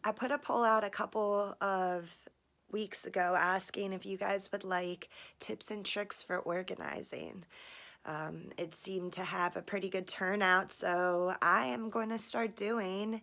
I put a poll out a couple of weeks ago asking if you guys would like tips and tricks for organizing. It seemed to have a pretty good turnout, so I am going to start doing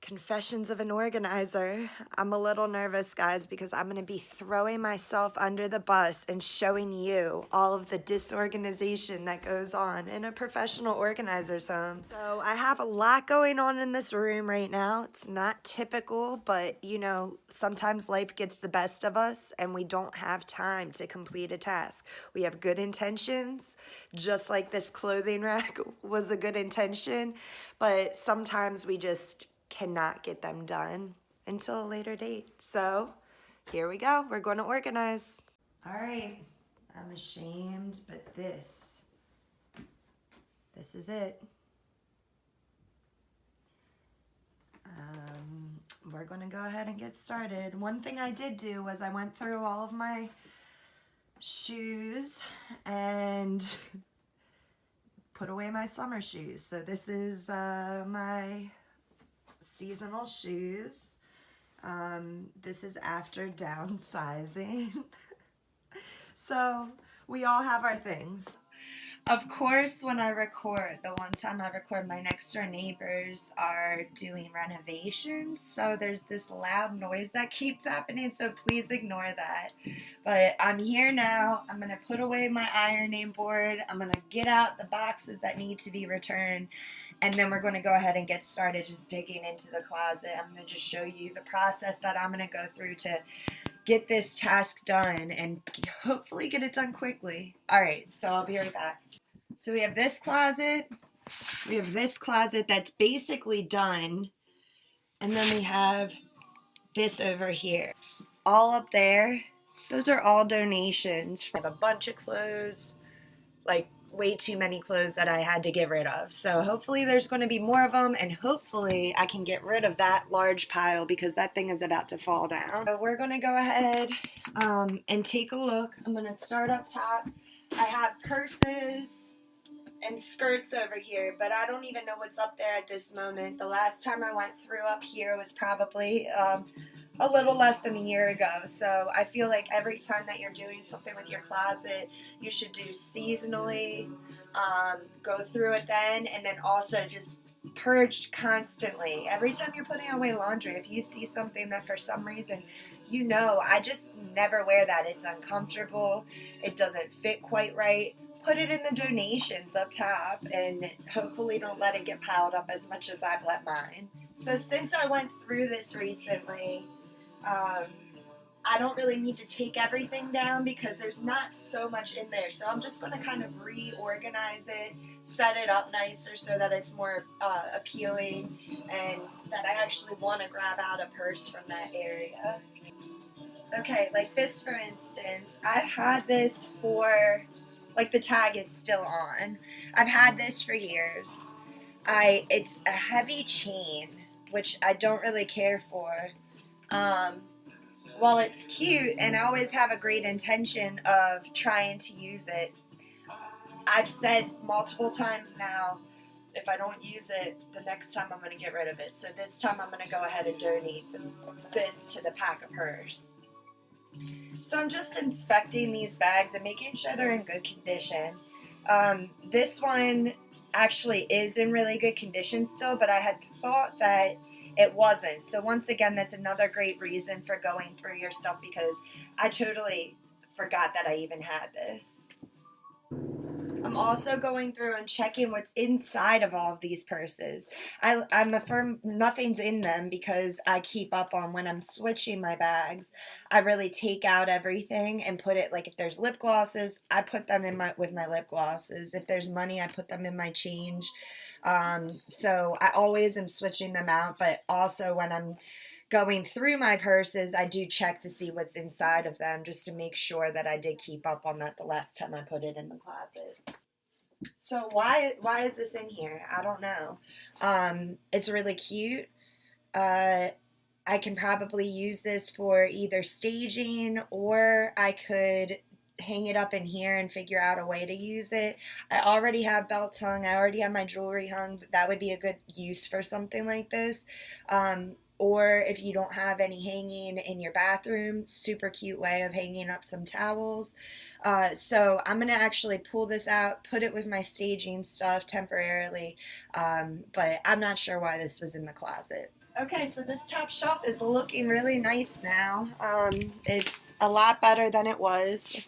Confessions of an Organizer. I'm a little nervous, guys, because I'm going to be throwing myself under the bus and showing you all of the disorganization that goes on in a professional organizer's home. So I have a lot going on in this room right now. It's not typical, but you know, sometimes life gets the best of us and we don't have time to complete a task. We have good intentions, just like this clothing rack was a good intention, but sometimes we just cannot get them done until a later date. So here we go. We're going to organize. All right. I'm ashamed, but this is it. We're going to go ahead and get started. One thing I did do was I went through all of my shoes and put away my summer shoes. So this is my seasonal shoes. This is after downsizing. So we all have our things. Of course, when I record, the one time I record, my next door neighbors are doing renovations. So there's this loud noise that keeps happening. So please ignore that. But I'm here now. I'm going to put away my ironing board. I'm going to get out the boxes that need to be returned. And then we're going to go ahead and get started just digging into the closet. I'm going to just show you the process that I'm going to go through to get this task done and hopefully get it done quickly. All right, so I'll be right back. So we have this closet. We have this closet that's basically done. And then we have this over here. All up there, those are all donations. I have a bunch of clothes, like way too many clothes that I had to get rid of. So hopefully there's going to be more of them, and hopefully I can get rid of that large pile because that thing is about to fall down. So we're going to go ahead and take a look. I'm going to start up top. I have purses and skirts over here, but I don't even know what's up there at this moment. The last time I went through up here was probably a little less than a year ago. So I feel like every time that you're doing something with your closet, you should do seasonally, go through it then, and then also just purge constantly. Every time you're putting away laundry, if you see something that for some reason, you know, I just never wear that. It's uncomfortable. It doesn't fit quite right. Put it in the donations up top and hopefully don't let it get piled up as much as I've let mine. So since I went through this recently, I don't really need to take everything down because there's not so much in there. So I'm just going to kind of reorganize it, set it up nicer so that it's more appealing and that I actually want to grab out a purse from that area. Okay, like this for instance, I've had this for, like the tag is still on. I've had this for years. It's a heavy chain, which I don't really care for. While it's cute and I always have a great intention of trying to use it, I've said multiple times now, if I don't use it, the next time I'm going to get rid of it. So this time I'm going to go ahead and donate this to the pack of purse. So I'm just inspecting these bags and making sure they're in good condition. This one actually is in really good condition still, but I had thought that it wasn't. So once again, that's another great reason for going through your stuff because I totally forgot that I even had this. I'm also going through and checking what's inside of all of these purses. I'm affirm nothing's in them because I keep up on when I'm switching my bags. I really take out everything and put it, like if there's lip glosses, I put them in with my lip glosses. If there's money, I put them in my change. So I always am switching them out, but also when I'm going through my purses, I do check to see what's inside of them just to make sure that I did keep up on that the last time I put it in the closet. So why is this in here? I don't know. It's really cute. I can probably use this for either staging or I could hang it up in here and figure out a way to use it. I already have belts hung. I already have my jewelry hung. That would be a good use for something like this. or if you don't have any hanging in your bathroom, super cute way of hanging up some towels. So I'm gonna actually pull this out, put it with my staging stuff temporarily, but I'm not sure why this was in the closet. Okay, so this top shelf is looking really nice now. It's a lot better than it was.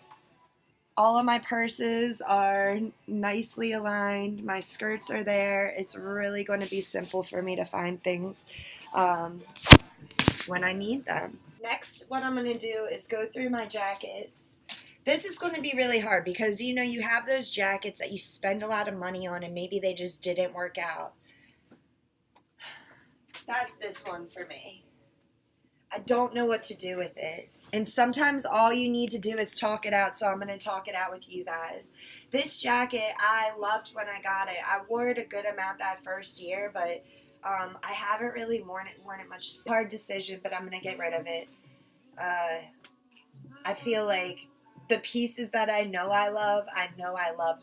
All of my purses are nicely aligned. My skirts are there. It's really going to be simple for me to find things um, when I need them. Next, what I'm going to do is go through my jackets. This is going to be really hard because you have those jackets that you spend a lot of money on and maybe they just didn't work out. That's this one for me. I don't know what to do with it. And sometimes all you need to do is talk it out, so I'm going to talk it out with you guys. This jacket, I loved when I got it. I wore it a good amount that first year, but I haven't really worn it much. It's a hard decision, but I'm going to get rid of it. I feel like the pieces that I know I love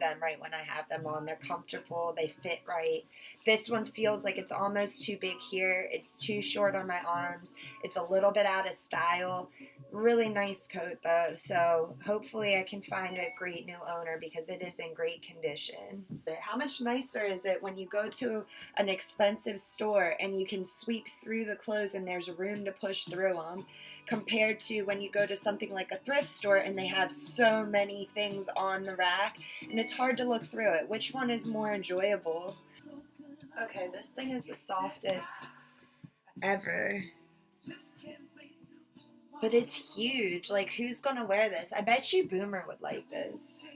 them right when I have them on. They're comfortable, they fit right. This one feels like it's almost too big here. It's too short on my arms. It's a little bit out of style. Really nice coat though, so hopefully I can find a great new owner because it is in great condition. How much nicer is it when you go to an expensive store and you can sweep through the clothes and there's room to push through them, compared to when you go to something like a thrift store and they have so many things on the rack and it's hard to look through it. Which one is more enjoyable? Okay, this thing is the softest ever. But it's huge. Like, who's gonna wear this? I bet you Boomer would like this.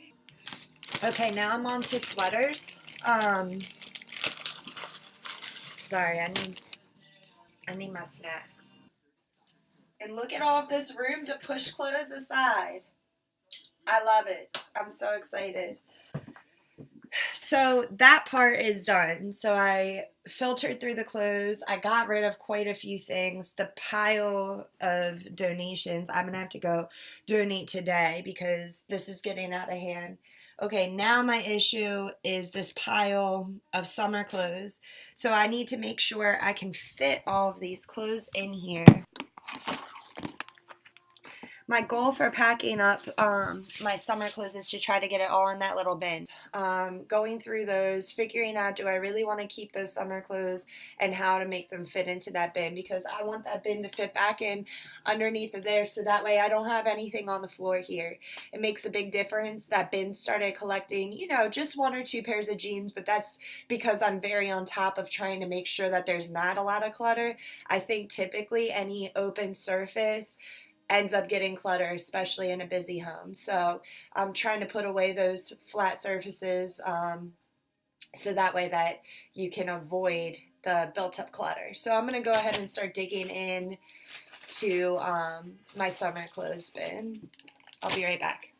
Okay, now I'm on to sweaters. Sorry, I need my snacks. And look at all of this room to push clothes aside. I love it. I'm so excited. So that part is done. So I filtered through the clothes. I got rid of quite a few things. The pile of donations, I'm going to have to go donate today because this is getting out of hand. Okay, now my issue is this pile of summer clothes. So I need to make sure I can fit all of these clothes in here. My goal for packing up my summer clothes is to try to get it all in that little bin. Going through those, figuring out, do I really want to keep those summer clothes and how to make them fit into that bin, because I want that bin to fit back in underneath of there so that way I don't have anything on the floor here. It makes a big difference. That bin started collecting, just one or two pairs of jeans, but that's because I'm very on top of trying to make sure that there's not a lot of clutter. I think typically any open surface ends up getting clutter, especially in a busy home. So I'm trying to put away those flat surfaces so that way that you can avoid the built up clutter. So I'm going to go ahead and start digging in to my summer clothes bin. I'll be right back.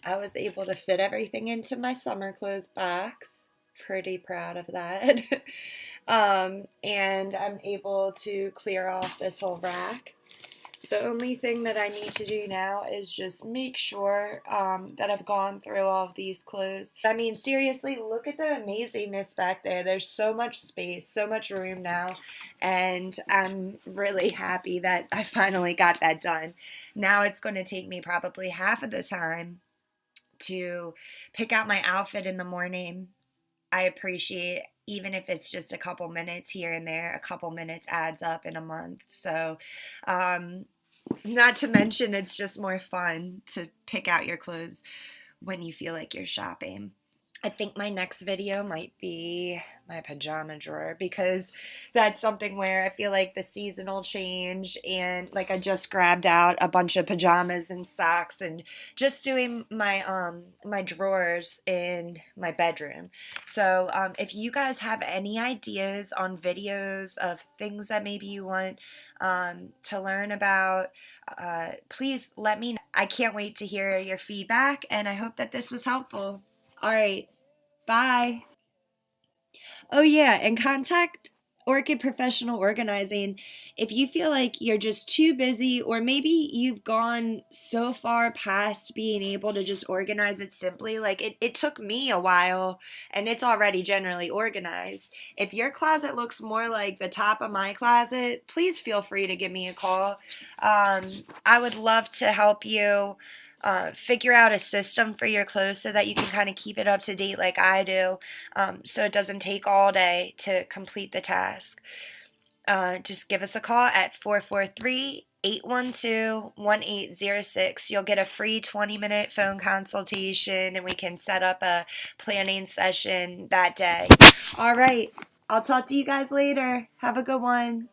I was able to fit everything into my summer clothes box. Pretty proud of that. And I'm able to clear off this whole rack. The only thing that I need to do now is just make sure that I've gone through all of these clothes. I mean, seriously, look at the amazingness back there. There's so much space, so much room now, and I'm really happy that I finally got that done. Now it's going to take me probably half of the time to pick out my outfit in the morning. I appreciate, even if it's just a couple minutes here and there, a couple minutes adds up in a month. So, not to mention, it's just more fun to pick out your clothes when you feel like you're shopping. I think my next video might be my pajama drawer, because that's something where I feel like the seasonal change, and like I just grabbed out a bunch of pajamas and socks and just doing my drawers in my bedroom. So if you guys have any ideas on videos of things that maybe you want to learn about, please let me know. I can't wait to hear your feedback, and I hope that this was helpful. All right. Bye. Oh, yeah, and contact Orchid Professional Organizing if you feel like you're just too busy, or maybe you've gone so far past being able to just organize it simply. Like it took me a while, and it's already generally organized. If your closet looks more like the top of my closet, please feel free to give me a call. I would love to help you figure out a system for your clothes so that you can kind of keep it up to date like I do, so it doesn't take all day to complete the task. Just give us a call at 443 812 1806. You'll get a free 20-minute phone consultation, and we can set up a planning session that day. All right. I'll talk to you guys later. Have a good one.